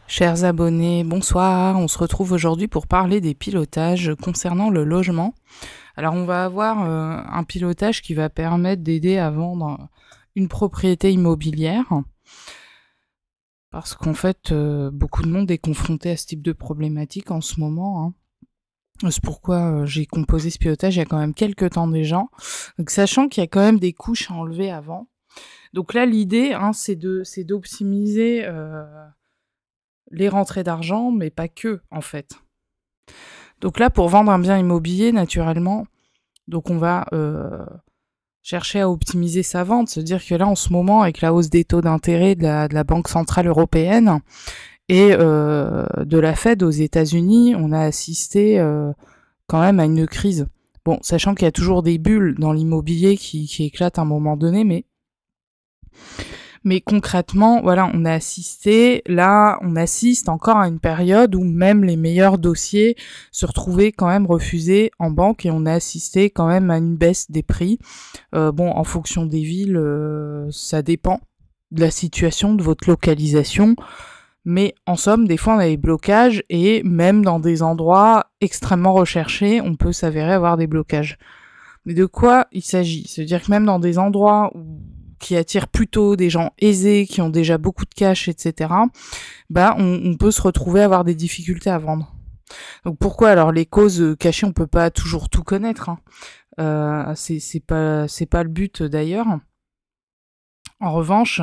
Chers abonnés, bonsoir. On se retrouve aujourd'hui pour parler des pilotages concernant le logement. Alors on va avoir un pilotage qui va permettre d'aider à vendre une propriété immobilière. Parce qu'en fait, beaucoup de monde est confronté à ce type de problématique en ce moment. C'est pourquoi j'ai composé ce pilotage il y a quand même quelques temps déjà. Donc sachant qu'il y a quand même des couches à enlever avant. Donc là l'idée, c'est d'optimiser les rentrées d'argent, mais pas que, en fait. Donc là, pour vendre un bien immobilier, naturellement, donc on va chercher à optimiser sa vente. C'est-à-dire que là, en ce moment, avec la hausse des taux d'intérêt de la Banque Centrale Européenne et de la Fed aux États-Unis, on a assisté quand même à une crise. Bon, sachant qu'il y a toujours des bulles dans l'immobilier qui éclatent à un moment donné, mais concrètement, voilà, on assiste encore à une période où même les meilleurs dossiers se retrouvaient quand même refusés en banque et on a assisté quand même à une baisse des prix. En fonction des villes, ça dépend de la situation, de votre localisation. Mais en somme, des fois, on a des blocages et même dans des endroits extrêmement recherchés, on peut s'avérer avoir des blocages. Mais de quoi il s'agit? C'est-à-dire que même dans des endroits qui attirent plutôt des gens aisés, qui ont déjà beaucoup de cash, etc., on peut se retrouver à avoir des difficultés à vendre. Donc pourquoi? Alors les causes cachées, on peut pas toujours tout connaître. C'est pas le but d'ailleurs. En revanche,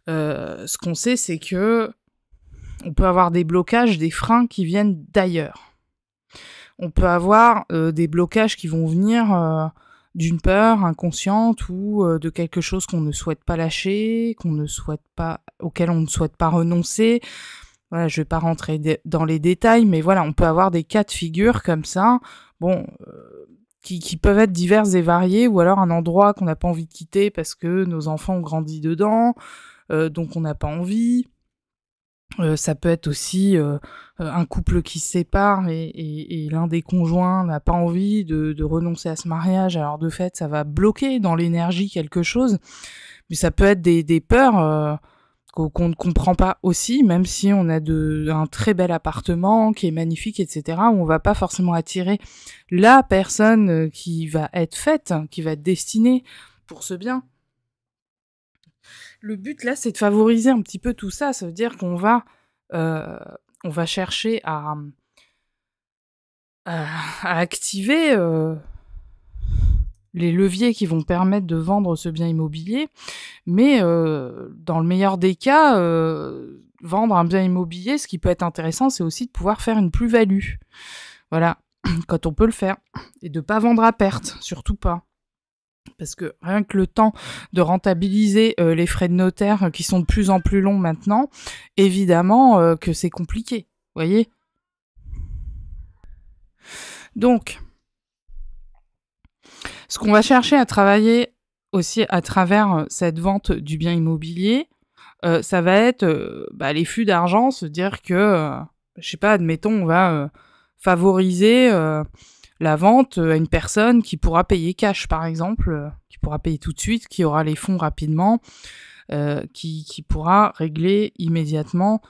ce qu'on sait, c'est que on peut avoir des blocages, des freins qui viennent d'ailleurs. On peut avoir des blocages qui vont venir d'une peur inconsciente ou de quelque chose qu'on ne souhaite pas lâcher, auquel on ne souhaite pas renoncer. Voilà, je vais pas rentrer dans les détails, mais voilà, on peut avoir des cas de figure comme ça, qui peuvent être divers et variés, ou alors un endroit qu'on n'a pas envie de quitter parce que nos enfants ont grandi dedans, donc on n'a pas envie. Ça peut être aussi un couple qui se sépare et l'un des conjoints n'a pas envie de renoncer à ce mariage, alors de fait ça va bloquer dans l'énergie quelque chose, mais ça peut être des peurs qu'on ne comprend pas aussi, même si on a un très bel appartement qui est magnifique, etc., où on va pas forcément attirer la personne qui va être faite, qui va être destinée pour ce bien. Le but là, c'est de favoriser un petit peu tout ça. Ça veut dire qu'on va chercher à activer les leviers qui vont permettre de vendre ce bien immobilier, mais dans le meilleur des cas, vendre un bien immobilier, ce qui peut être intéressant, c'est aussi de pouvoir faire une plus-value. Voilà, quand on peut le faire. Et de pas vendre à perte, surtout pas. Parce que rien que le temps de rentabiliser les frais de notaire qui sont de plus en plus longs maintenant, évidemment que c'est compliqué, vous voyez. Donc, ce qu'on va chercher à travailler aussi à travers cette vente du bien immobilier, ça va être les flux d'argent, se dire que, je sais pas, admettons, on va favoriser la vente à une personne qui pourra payer cash, par exemple, qui pourra payer tout de suite, qui aura les fonds rapidement, qui pourra régler immédiatement,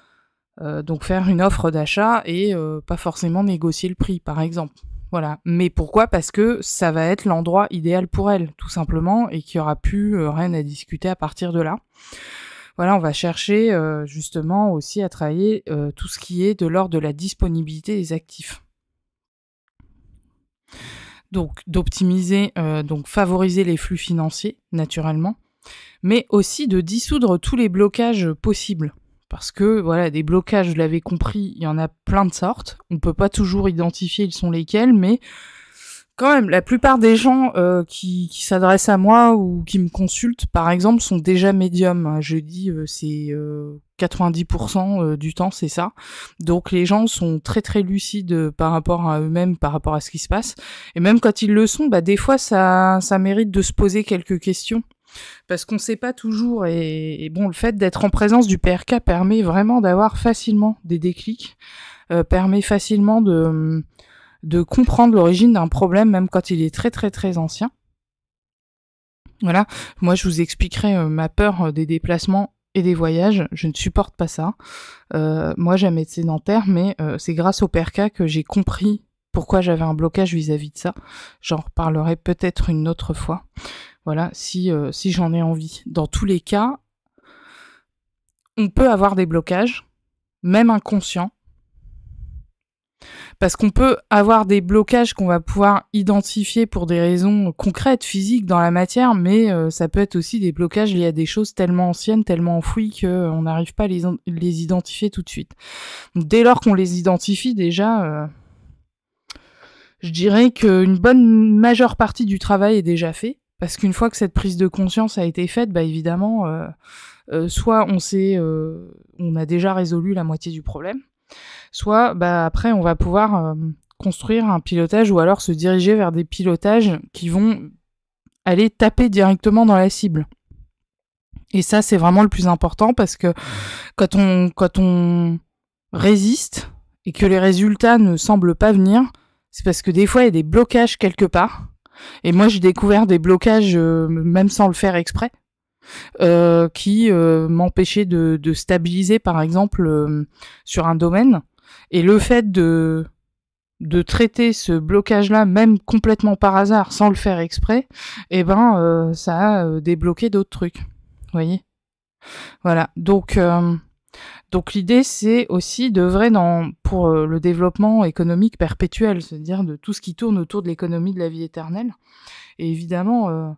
donc faire une offre d'achat et pas forcément négocier le prix, par exemple. Voilà. Mais pourquoi? Parce que ça va être l'endroit idéal pour elle, tout simplement, et qu'il n'y aura plus rien à discuter à partir de là. Voilà, on va chercher justement aussi à travailler tout ce qui est de l'ordre de la disponibilité des actifs. Donc d'optimiser, donc favoriser les flux financiers, naturellement, mais aussi de dissoudre tous les blocages possibles. Parce que, voilà, des blocages, vous l'avez compris, il y en a plein de sortes. On ne peut pas toujours identifier ils sont lesquels, mais quand même, la plupart des gens qui s'adressent à moi ou qui me consultent, par exemple, sont déjà médiums. Je dis, c'est 90% du temps, c'est ça. Donc les gens sont très très lucides par rapport à eux-mêmes, par rapport à ce qui se passe. Et même quand ils le sont, des fois, ça mérite de se poser quelques questions. Parce qu'on ne sait pas toujours, et bon, le fait d'être en présence du PRK permet vraiment d'avoir facilement des déclics, permet facilement de comprendre l'origine d'un problème, même quand il est très très très ancien. Voilà, moi je vous expliquerai ma peur des déplacements et des voyages. Je ne supporte pas ça. Moi, j'aime être sédentaire, mais c'est grâce au PRK que j'ai compris pourquoi j'avais un blocage vis-à-vis de ça. J'en reparlerai peut-être une autre fois. Voilà, si j'en ai envie. Dans tous les cas, on peut avoir des blocages, même inconscients, parce qu'on peut avoir des blocages qu'on va pouvoir identifier pour des raisons concrètes, physiques, dans la matière, mais ça peut être aussi des blocages liés à des choses tellement anciennes, tellement enfouies qu'on n'arrive pas à les identifier tout de suite. Donc, dès lors qu'on les identifie, déjà, je dirais qu'une bonne majeure partie du travail est déjà fait, parce qu'une fois que cette prise de conscience a été faite, bah évidemment, soit on a déjà résolu la moitié du problème, soit bah après on va pouvoir construire un pilotage ou alors se diriger vers des pilotages qui vont aller taper directement dans la cible. Et ça c'est vraiment le plus important, parce que quand on résiste et que les résultats ne semblent pas venir, c'est parce que des fois il y a des blocages quelque part. Et moi j'ai découvert des blocages même sans le faire exprès, qui m'empêchaient de stabiliser par exemple sur un domaine. Et le fait de traiter ce blocage-là, même complètement par hasard, sans le faire exprès, eh ben, ça a débloqué d'autres trucs. Vous voyez ? Voilà. Donc l'idée, c'est aussi d'œuvrer pour le développement économique perpétuel, c'est-à-dire de tout ce qui tourne autour de l'économie de la vie éternelle. Et évidemment,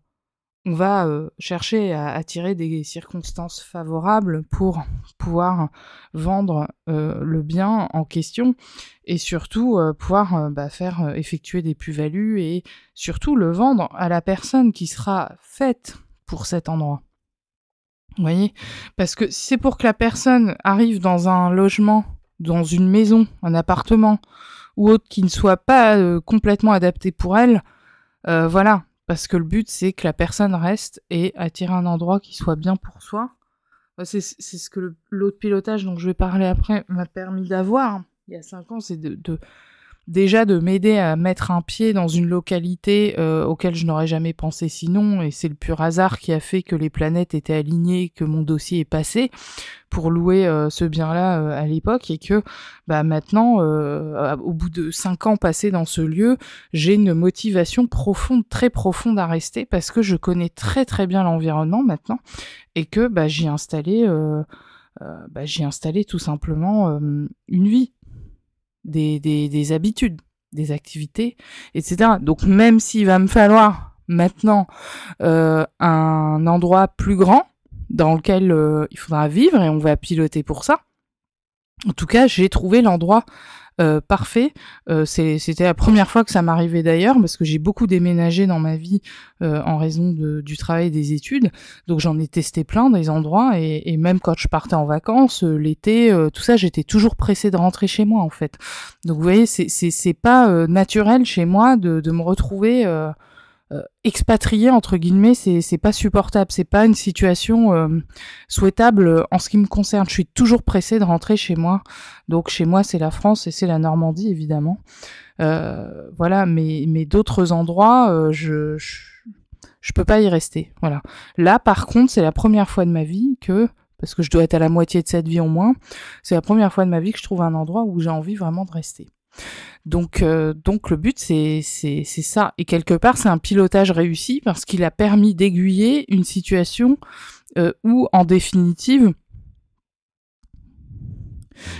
on va chercher à attirer des circonstances favorables pour pouvoir vendre le bien en question, et surtout pouvoir faire effectuer des plus-values, et surtout le vendre à la personne qui sera faite pour cet endroit. Vous voyez ? Parce que si c'est pour que la personne arrive dans un logement, dans une maison, un appartement ou autre qui ne soit pas complètement adapté pour elle, voilà. Parce que le but, c'est que la personne reste et attire un endroit qui soit bien pour soi. C'est ce que l'autre pilotage dont je vais parler après m'a permis d'avoir il y a 5 ans, c'est déjà de m'aider à mettre un pied dans une localité auquel je n'aurais jamais pensé sinon, et c'est le pur hasard qui a fait que les planètes étaient alignées, que mon dossier est passé pour louer ce bien-là à l'époque, et que maintenant, au bout de 5 ans passés dans ce lieu, j'ai une motivation profonde, très profonde à rester, parce que je connais très très bien l'environnement maintenant, et que j'y ai installé tout simplement une vie. Des habitudes, des activités, etc. Donc même s'il va me falloir maintenant un endroit plus grand dans lequel il faudra vivre, et on va piloter pour ça, en tout cas j'ai trouvé l'endroit parfait. C'était la première fois que ça m'arrivait d'ailleurs, parce que j'ai beaucoup déménagé dans ma vie en raison du travail et des études, donc j'en ai testé plein des endroits, et même quand je partais en vacances l'été, tout ça, j'étais toujours pressée de rentrer chez moi en fait. Donc vous voyez, c'est pas naturel chez moi de me retrouver expatriée entre guillemets, c'est pas supportable, c'est pas une situation souhaitable en ce qui me concerne. Je suis toujours pressée de rentrer chez moi. Donc chez moi c'est la France et c'est la Normandie évidemment. Voilà, mais d'autres endroits je peux pas y rester. Voilà. Là par contre c'est la première fois de ma vie parce que je dois être à la moitié de cette vie au moins, c'est la première fois de ma vie que je trouve un endroit où j'ai envie vraiment de rester. Donc le but c'est ça, et quelque part c'est un pilotage réussi parce qu'il a permis d'aiguiller une situation où en définitive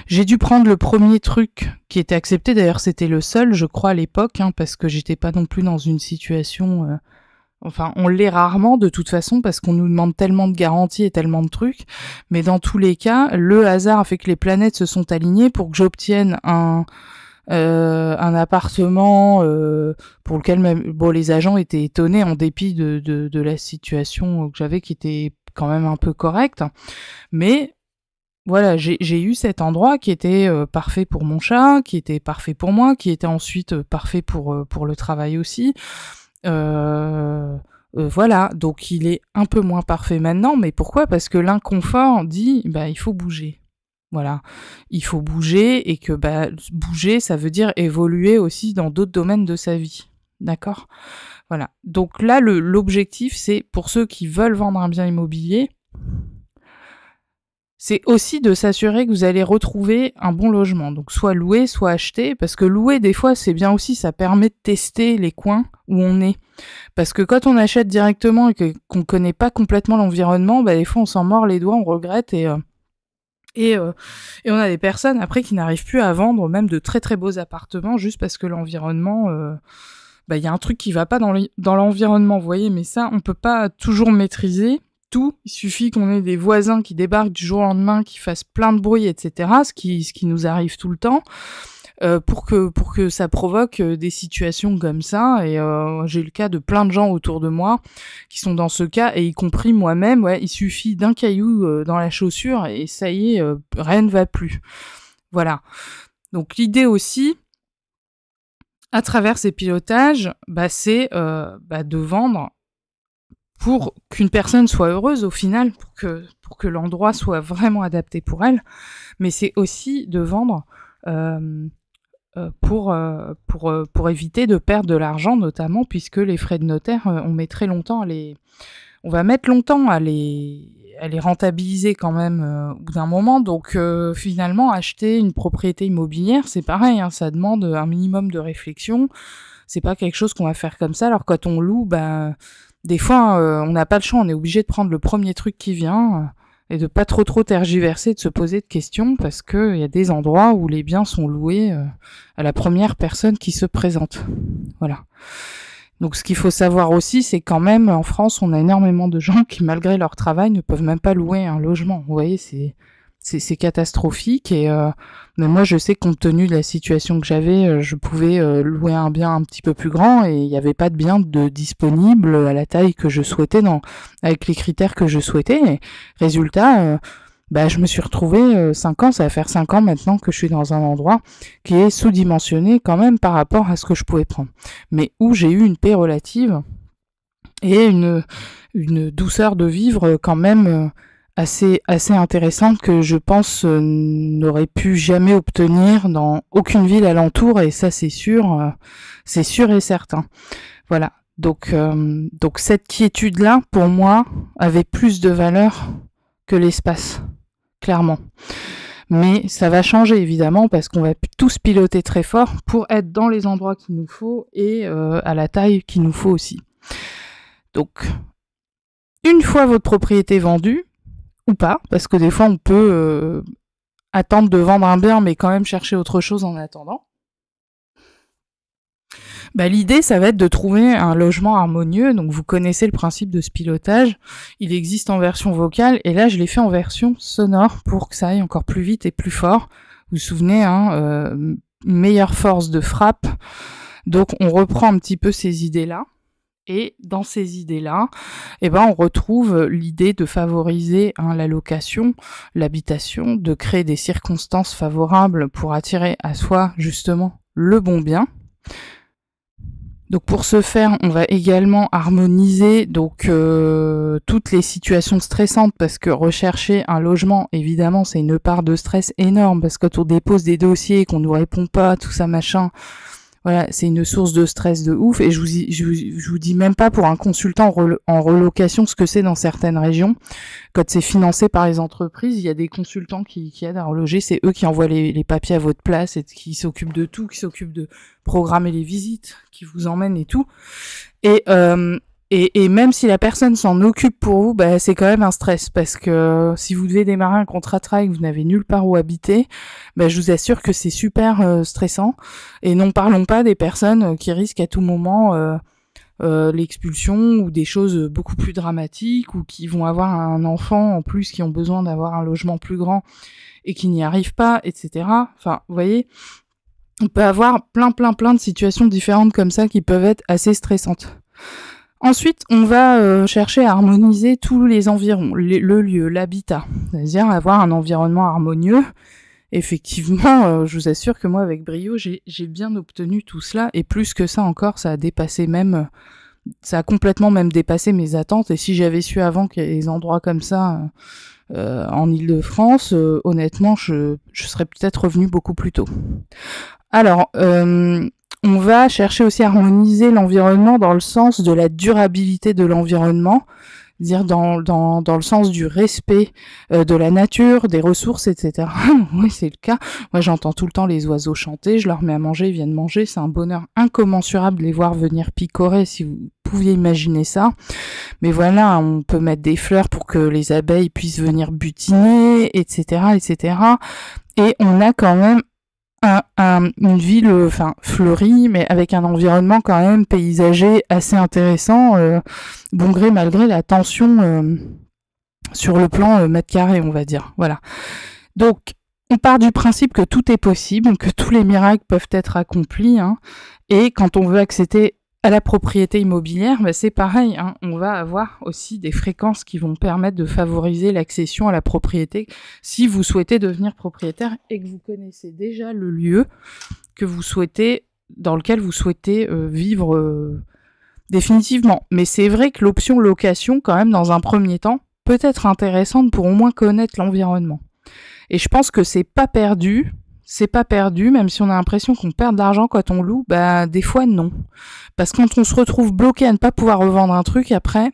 j'ai dû prendre le premier truc qui était accepté, d'ailleurs c'était le seul je crois à l'époque, parce que j'étais pas non plus dans une situation enfin on l'est rarement de toute façon parce qu'on nous demande tellement de garanties et tellement de trucs, mais dans tous les cas le hasard a fait que les planètes se sont alignées pour que j'obtienne un appartement pour lequel même les agents étaient étonnés en dépit de la situation que j'avais qui était quand même un peu correcte, mais voilà, j'ai eu cet endroit qui était parfait pour mon chat, qui était parfait pour moi, qui était ensuite parfait pour le travail aussi. Voilà, donc il est un peu moins parfait maintenant, mais pourquoi ? Parce que l'inconfort dit il faut bouger. Voilà, il faut bouger, et que bouger, ça veut dire évoluer aussi dans d'autres domaines de sa vie. D'accord ? Voilà. Donc là, l'objectif, c'est pour ceux qui veulent vendre un bien immobilier, c'est aussi de s'assurer que vous allez retrouver un bon logement. Donc soit louer, soit acheter, parce que louer, des fois, c'est bien aussi, ça permet de tester les coins où on est. Parce que quand on achète directement et qu'on connaît pas complètement l'environnement, bah, des fois, on s'en mord les doigts, on regrette et on a des personnes après qui n'arrivent plus à vendre même de très très beaux appartements juste parce que l'environnement, bah, y a un truc qui va pas dans l'environnement, vous voyez, mais ça, on peut pas toujours maîtriser tout. Il suffit qu'on ait des voisins qui débarquent du jour au lendemain, qui fassent plein de bruit, etc., ce qui nous arrive tout le temps, pour que ça provoque des situations comme ça. Et j'ai eu le cas de plein de gens autour de moi qui sont dans ce cas, et y compris moi-même. Ouais, il suffit d'un caillou dans la chaussure et ça y est, rien ne va plus. Voilà. Donc l'idée aussi, à travers ces pilotages, bah, c'est de vendre pour qu'une personne soit heureuse au final, pour que l'endroit soit vraiment adapté pour elle, mais c'est aussi de vendre pour éviter de perdre de l'argent, notamment puisque les frais de notaire, on va mettre longtemps à les rentabiliser quand même au bout d'un moment. Donc finalement, acheter une propriété immobilière, c'est pareil, hein, ça demande un minimum de réflexion. C'est pas quelque chose qu'on va faire comme ça. Alors quand on loue, des fois, on n'a pas le choix, on est obligé de prendre le premier truc qui vient et de pas trop tergiverser, de se poser de questions, parce que il y a des endroits où les biens sont loués à la première personne qui se présente. Voilà. Donc ce qu'il faut savoir aussi, c'est quand même en France, on a énormément de gens qui, malgré leur travail, ne peuvent même pas louer un logement. Vous voyez, c'est catastrophique. Et mais moi, je sais, compte tenu de la situation que j'avais, je pouvais louer un bien un petit peu plus grand et il n'y avait pas de bien disponible à la taille que je souhaitais, avec les critères que je souhaitais. Et résultat, je me suis retrouvée 5 ans, ça va faire 5 ans maintenant que je suis dans un endroit qui est sous-dimensionné quand même par rapport à ce que je pouvais prendre. Mais où j'ai eu une paix relative et une douceur de vivre quand même assez intéressante que je pense n'aurais pu jamais obtenir dans aucune ville alentour, et ça c'est sûr et certain. Voilà. Donc cette quiétude-là, pour moi, avait plus de valeur que l'espace, clairement. Mais ça va changer évidemment parce qu'on va tous piloter très fort pour être dans les endroits qu'il nous faut et à la taille qu'il nous faut aussi. Donc, une fois votre propriété vendue, ou pas, parce que des fois on peut attendre de vendre un bien mais quand même chercher autre chose en attendant. L'idée, ça va être de trouver un logement harmonieux. Donc vous connaissez le principe de ce pilotage. Il existe en version vocale et là je l'ai fait en version sonore pour que ça aille encore plus vite et plus fort. Vous vous souvenez, meilleure force de frappe. Donc on reprend un petit peu ces idées-là. Et dans ces idées-là, on retrouve l'idée de favoriser la location, l'habitation, de créer des circonstances favorables pour attirer à soi justement le bon bien. Donc pour ce faire, on va également harmoniser toutes les situations stressantes, parce que rechercher un logement, évidemment, c'est une part de stress énorme, parce que quand on dépose des dossiers et qu'on nous répond pas, tout ça machin, voilà, c'est une source de stress de ouf. Et je vous dis même pas pour un consultant en relocation ce que c'est dans certaines régions. Quand c'est financé par les entreprises, il y a des consultants qui aident à reloger. C'est eux qui envoient les papiers à votre place et qui s'occupent de tout, qui s'occupent de programmer les visites, qui vous emmènent et tout. Et même si la personne s'en occupe pour vous, c'est quand même un stress, parce que si vous devez démarrer un contrat de travail, que vous n'avez nulle part où habiter, je vous assure que c'est super stressant. Et n'en parlons pas des personnes qui risquent à tout moment l'expulsion ou des choses beaucoup plus dramatiques, ou qui vont avoir un enfant en plus, qui ont besoin d'avoir un logement plus grand et qui n'y arrivent pas, etc. Enfin, vous voyez, on peut avoir plein de situations différentes comme ça qui peuvent être assez stressantes. Ensuite, on va chercher à harmoniser tous les environs, le lieu, l'habitat, c'est-à-dire avoir un environnement harmonieux. Effectivement, je vous assure que moi, avec brio, j'ai bien obtenu tout cela, et plus que ça encore, ça a complètement même dépassé mes attentes. Et si j'avais su avant qu'il y a des endroits comme ça en Île-de-France, honnêtement, je serais peut-être revenue beaucoup plus tôt. Alors, on va chercher aussi à harmoniser l'environnement dans le sens de la durabilité de l'environnement. dire dans le sens du respect de la nature, des ressources, etc. Oui, c'est le cas. Moi, j'entends tout le temps les oiseaux chanter, je leur mets à manger, ils viennent manger, c'est un bonheur incommensurable de les voir venir picorer, si vous pouviez imaginer ça. Mais voilà, on peut mettre des fleurs pour que les abeilles puissent venir butiner, etc., etc. Et on a quand même une ville fleurie, mais avec un environnement quand même paysager assez intéressant, bon gré malgré la tension sur le plan mètre carré, on va dire. Voilà. Donc, on part du principe que tout est possible, que tous les miracles peuvent être accomplis, hein, et quand on veut accéder à la propriété immobilière, c'est pareil, hein, on va avoir aussi des fréquences qui vont permettre de favoriser l'accession à la propriété si vous souhaitez devenir propriétaire et que vous connaissez déjà le lieu dans lequel vous souhaitez vivre définitivement. Mais c'est vrai que l'option location, quand même, dans un premier temps, peut être intéressante pour au moins connaître l'environnement. Et je pense que c'est pas perdu, même si on a l'impression qu'on perd de l'argent quand on loue, des fois non. Parce que quand on se retrouve bloqué à ne pas pouvoir revendre un truc après,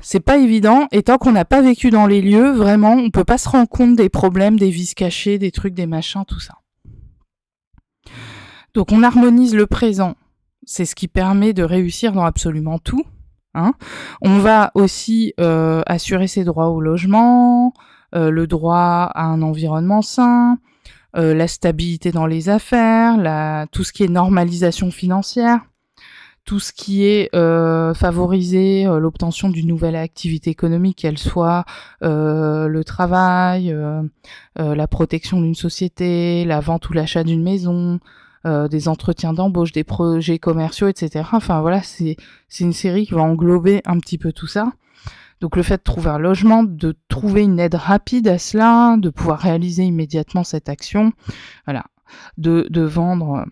c'est pas évident, et tant qu'on n'a pas vécu dans les lieux, vraiment, on peut pas se rendre compte des problèmes, des vices cachés, des trucs, des machins, tout ça. Donc on harmonise le présent, c'est ce qui permet de réussir dans absolument tout. Hein. On va aussi assurer ses droits au logement, le droit à un environnement sain, la stabilité dans les affaires, tout ce qui est normalisation financière, tout ce qui est favoriser l'obtention d'une nouvelle activité économique, qu'elle soit le travail, la protection d'une société, la vente ou l'achat d'une maison, des entretiens d'embauche, des projets commerciaux, etc. Enfin voilà, c'est une série qui va englober un petit peu tout ça. Donc le fait de trouver un logement, de trouver une aide rapide à cela, de pouvoir réaliser immédiatement cette action, voilà, de vendre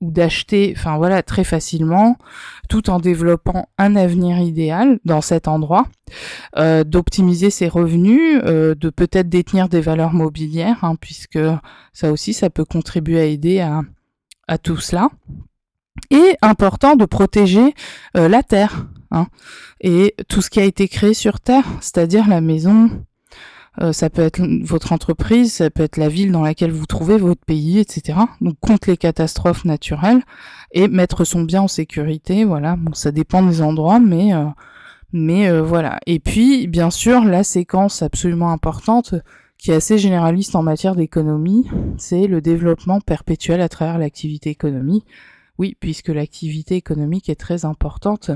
ou d'acheter, enfin voilà, très facilement, tout en développant un avenir idéal dans cet endroit, d'optimiser ses revenus, de peut-être détenir des valeurs mobilières, hein, puisque ça aussi, ça peut contribuer à aider à tout cela. Et important de protéger la terre, hein, et tout ce qui a été créé sur terre, c'est-à-dire la maison. Ça peut être votre entreprise, ça peut être la ville dans laquelle vous trouvez, votre pays, etc. Donc contre les catastrophes naturelles et mettre son bien en sécurité, voilà. Bon, ça dépend des endroits, mais voilà. Et puis, bien sûr, la séquence absolument importante, qui est assez généraliste en matière d'économie, c'est le développement perpétuel à travers l'activité économique. Oui, puisque l'activité économique est très importante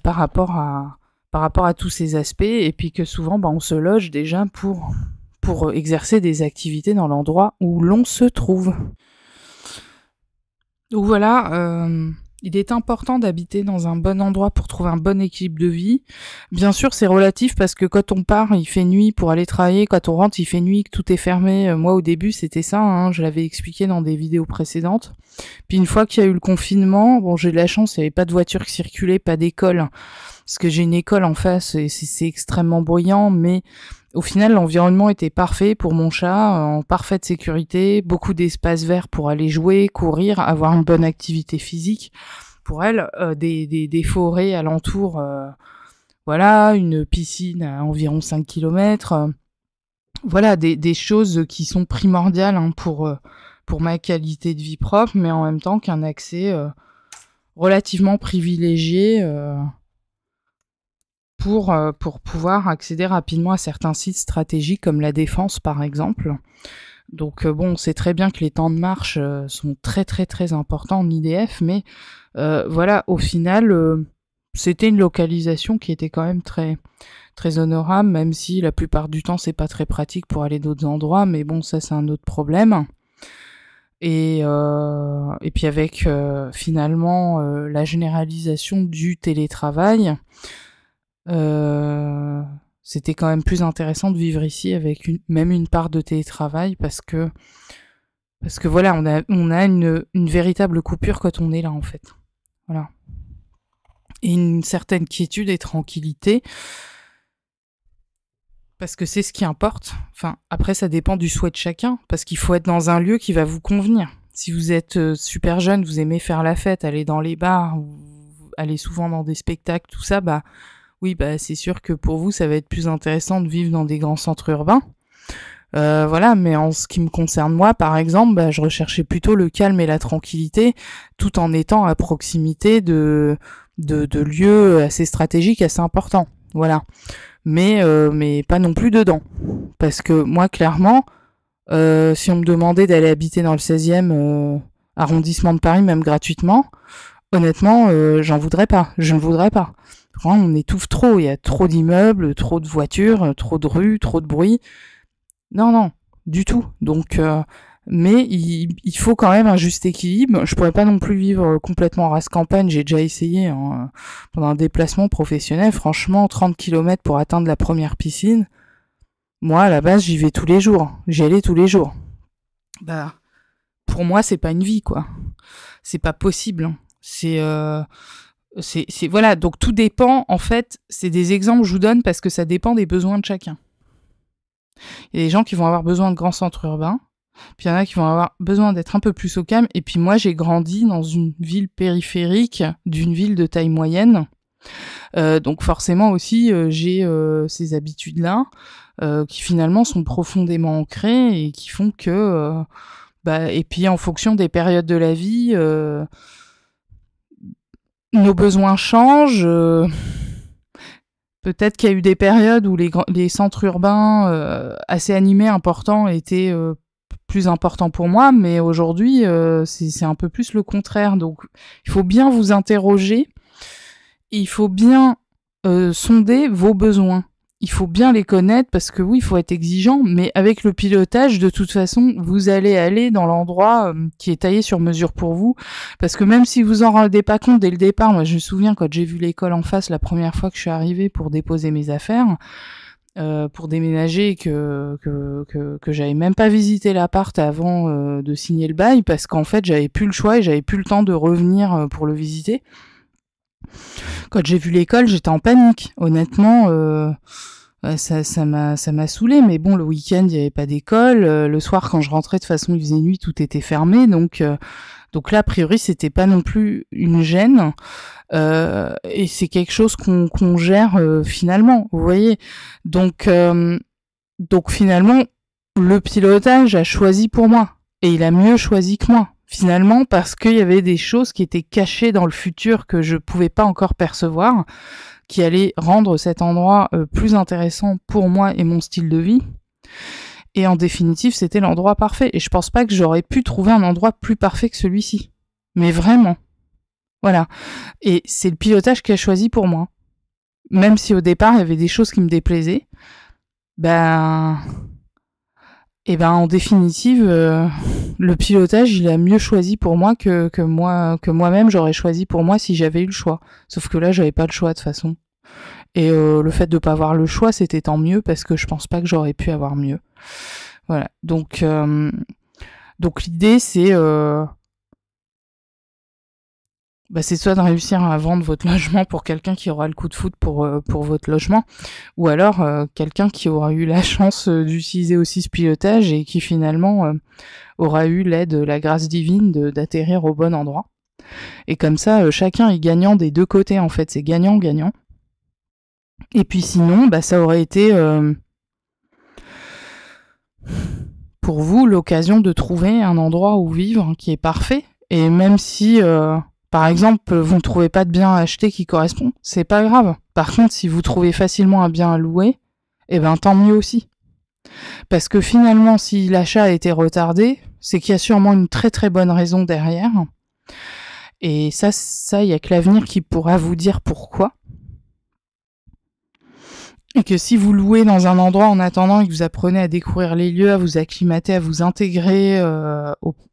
par rapport à tous ces aspects, et puis que souvent on se loge déjà pour exercer des activités dans l'endroit où l'on se trouve. Donc voilà, il est important d'habiter dans un bon endroit pour trouver un bon équilibre de vie. Bien sûr, c'est relatif parce que quand on part, il fait nuit pour aller travailler, quand on rentre, il fait nuit, que tout est fermé. Moi, au début, c'était ça, hein, je l'avais expliqué dans des vidéos précédentes. Puis une fois qu'il y a eu le confinement, bon, j'ai de la chance, il n'y avait pas de voiture qui circulait, pas d'école, parce que j'ai une école en face et c'est extrêmement bruyant, mais au final, l'environnement était parfait pour mon chat, en parfaite sécurité, beaucoup d'espace vert pour aller jouer, courir, avoir une bonne activité physique. Pour elle, des forêts alentour, voilà, une piscine à environ 5 km, voilà, des choses qui sont primordiales, hein, pour ma qualité de vie propre, mais en même temps qu'un accès relativement privilégié pour pouvoir accéder rapidement à certains sites stratégiques comme la Défense par exemple. Donc bon, on sait très bien que les temps de marche sont très très très importants en IDF, mais voilà, au final, c'était une localisation qui était quand même très très honorable, même si la plupart du temps c'est pas très pratique pour aller d'autres endroits, mais bon, ça c'est un autre problème. Et puis avec finalement la généralisation du télétravail, c'était quand même plus intéressant de vivre ici avec même une part de télétravail parce que voilà, on a une véritable coupure quand on est là en fait. Voilà. Et une certaine quiétude et tranquillité. Parce que c'est ce qui importe. Enfin, après, ça dépend du souhait de chacun. Parce qu'il faut être dans un lieu qui va vous convenir. Si vous êtes super jeune, vous aimez faire la fête, aller dans les bars, ou allez souvent dans des spectacles, tout ça, bah oui, bah c'est sûr que pour vous, ça va être plus intéressant de vivre dans des grands centres urbains. Voilà, mais en ce qui me concerne moi, par exemple, bah, je recherchais plutôt le calme et la tranquillité, tout en étant à proximité de lieux assez stratégiques, assez importants. Voilà. Mais pas non plus dedans. Parce que moi, clairement, si on me demandait d'aller habiter dans le 16e arrondissement de Paris, même gratuitement, honnêtement, j'en voudrais pas. Je ne voudrais pas. Vraiment, on étouffe trop. Il y a trop d'immeubles, trop de voitures, trop de rues, trop de bruit. Non, non, du tout. Donc, mais il faut quand même un juste équilibre. Je pourrais pas non plus vivre complètement en race campagne. J'ai déjà essayé hein, pendant un déplacement professionnel. Franchement, 30 km pour atteindre la première piscine. Moi, à la base, j'y vais tous les jours. J'y allais tous les jours. Bah, pour moi, c'est pas une vie, quoi. C'est pas possible. C'est voilà. Donc tout dépend. En fait, c'est des exemples que je vous donne parce que ça dépend des besoins de chacun. Il y a des gens qui vont avoir besoin de grands centres urbains, puis il y en a qui vont avoir besoin d'être un peu plus au calme, et puis moi j'ai grandi dans une ville périphérique d'une ville de taille moyenne, donc forcément aussi j'ai ces habitudes-là qui finalement sont profondément ancrées et qui font que, et puis en fonction des périodes de la vie, nos besoins changent. Peut-être qu'il y a eu des périodes où les centres urbains assez animés, importants, étaient plus importants pour moi, mais aujourd'hui, c'est un peu plus le contraire. Donc, il faut bien vous interroger, il faut bien sonder vos besoins. Il faut bien les connaître parce que oui, il faut être exigeant, mais avec le pilotage, de toute façon, vous allez aller dans l'endroit qui est taillé sur mesure pour vous. Parce que même si vous en rendez pas compte dès le départ, moi je me souviens quand j'ai vu l'école en face la première fois que je suis arrivée pour déposer mes affaires, pour déménager, que j'avais même pas visité l'appart avant de signer le bail, parce qu'en fait j'avais plus le choix et j'avais plus le temps de revenir pour le visiter. Quand j'ai vu l'école, j'étais en panique. Honnêtement, ça m'a saoulée. Mais bon, le week-end, il n'y avait pas d'école. Le soir, quand je rentrais, de toute façon, il faisait nuit, tout était fermé. Donc là, a priori, c'était pas non plus une gêne. Et c'est quelque chose qu'on gère finalement. Vous voyez. Donc finalement, le pilotage a choisi pour moi. Et il a mieux choisi que moi. Finalement, parce qu'il y avait des choses qui étaient cachées dans le futur que je pouvais pas encore percevoir, qui allaient rendre cet endroit plus intéressant pour moi et mon style de vie. Et en définitive, c'était l'endroit parfait. Et je pense pas que j'aurais pu trouver un endroit plus parfait que celui-ci. Mais vraiment. Voilà. Et c'est le pilotage qui a choisi pour moi. Même si au départ, il y avait des choses qui me déplaisaient, en définitive, le pilotage, il a mieux choisi pour moi que moi-même j'aurais choisi pour moi si j'avais eu le choix. Sauf que là, j'avais pas le choix de toute façon. Et le fait de pas avoir le choix, c'était tant mieux parce que je pense pas que j'aurais pu avoir mieux. Voilà. Donc l'idée, c'est soit de réussir à vendre votre logement pour quelqu'un qui aura le coup de foudre pour votre logement, ou alors quelqu'un qui aura eu la chance d'utiliser aussi ce pilotage et qui finalement aura eu l'aide, la grâce divine d'atterrir au bon endroit. Et comme ça, chacun est gagnant des deux côtés en fait, c'est gagnant-gagnant. Et puis sinon, ça aurait été pour vous l'occasion de trouver un endroit où vivre qui est parfait. Et même si par exemple, vous ne trouvez pas de bien à acheter qui correspond, c'est pas grave. Par contre, si vous trouvez facilement un bien à louer, tant mieux aussi. Parce que finalement, si l'achat a été retardé, c'est qu'il y a sûrement une très très bonne raison derrière. Et ça, il y a que l'avenir qui pourra vous dire pourquoi. Et que si vous louez dans un endroit en attendant et que vous apprenez à découvrir les lieux, à vous acclimater, à vous intégrer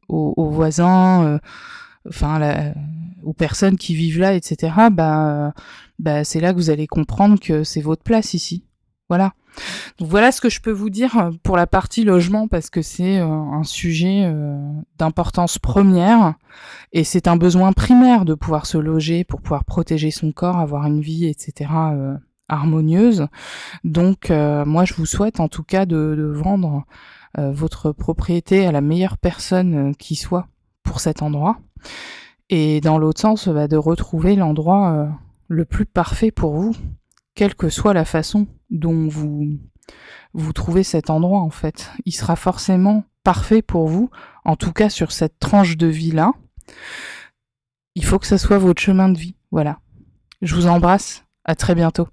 aux voisins, aux personnes qui vivent là, etc., c'est là que vous allez comprendre que c'est votre place ici. Voilà. Donc voilà ce que je peux vous dire pour la partie logement, parce que c'est un sujet d'importance première, et c'est un besoin primaire de pouvoir se loger pour pouvoir protéger son corps, avoir une vie, etc., harmonieuse. Donc moi je vous souhaite en tout cas de vendre votre propriété à la meilleure personne qui soit pour cet endroit. Et dans l'autre sens, de retrouver l'endroit le plus parfait pour vous, quelle que soit la façon dont vous trouvez cet endroit en fait. Il sera forcément parfait pour vous, en tout cas sur cette tranche de vie-là. Il faut que ça soit votre chemin de vie, voilà. Je vous embrasse, à très bientôt.